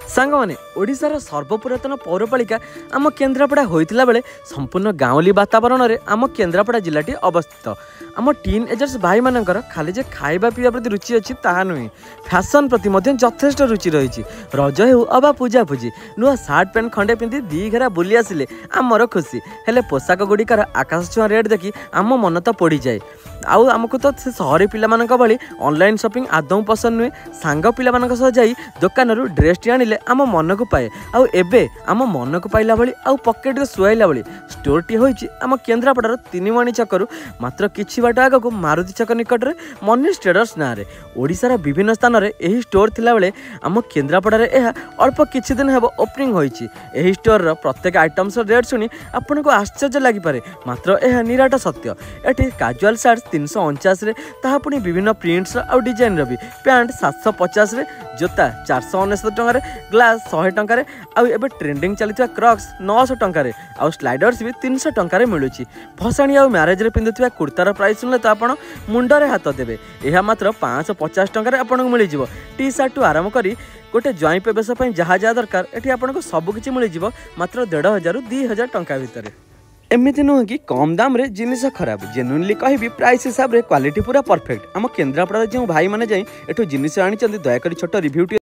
सांगमाने ओडिशार सर्वपुरातन पौरपालिका आम केन्द्रापड़ा होइतिला बेले संपूर्ण गाँवली वातावरण में आम केन्द्रापड़ा जिलाटी अवस्थित। आम टीन एजर्स भाई मानकर खाली जे खाइबा पीवा प्रति रुचि अच्छी ताहा नुहे, फैशन प्रति मध्य यथेष्ट रुचि रही। रज हो अबा पूजा पूजी नुआ सार्ट पैंट खंडे पिंधि दी घेरा बुली आसिले आमर खुशी। हेले पोशाक गुड़िकार आकाश छुआ रेट देखी आम मन तो पड़ जाए। आउ आमको तो से सहरी पिला भली ऑनलाइन शॉपिंग आदौ पसंद नुहे। सांग पिला सह जाई दुकान ड्रेस टी आनिले आम मन को पाए। आउ एबे आम मन को पाइला भली आउ पॉकेट को सुहाइला भली स्टोर टी होइछि आम केन्द्रापड़ार तीनिमणी छकरू मात्र किछि बाट आगको मारुति छक निकट में मनी ट्रेडर्स ना रे ओडिशार विभिन्न स्थान में यही स्टोर थिला बेले आम केन्द्रापड़ार यह अल्प किछि दिन हेब ओपनिंग होइछि। एही स्टोर रो प्रत्येक आइटम्स रेट सुनी आपन को आश्चर्य लागि पारे, मात्र यह निराट सत्य। एठी काजुअल शर्ट्स 349 रे ताहा पुनी विभिन्न प्रिंट्स आउ डिजाइन रो भी पैंट 750 रे, जोता 499 टंका रे, ग्लास 100 टंका रे, आउ एबे ट्रेंडिंग चलिथिबा क्रॉक्स 900 टंका रे, आउ स्लाइडर्स भी 300 टंका रे मिलुछि। भसाणी आउ मैरेज रे पिंधुथिबा कुर्तार प्राइस सुनले तो आपण मुंडरे हाथ देबे। एहा मात्र 550 टंका रे आपण को मिल जिवो। टी शर्ट टू आरंभ करी गोटे जॉइंट प्रवेश जहाँ जहाँ दरकार एठी आपण को सब किछि मिल जिवो मात्र 1500 रु 2000 टंका भितर। एमती नुह कि कम दाम रे जिनिस खराब, जेन्युइनली कहबी प्राइस हिसाब रे क्वालिटी पूरा परफेक्ट। आम केन्द्रापड़ा जो भाई माने जाई एठो जिनिस आनी दयाकोरी छोट रिव्यू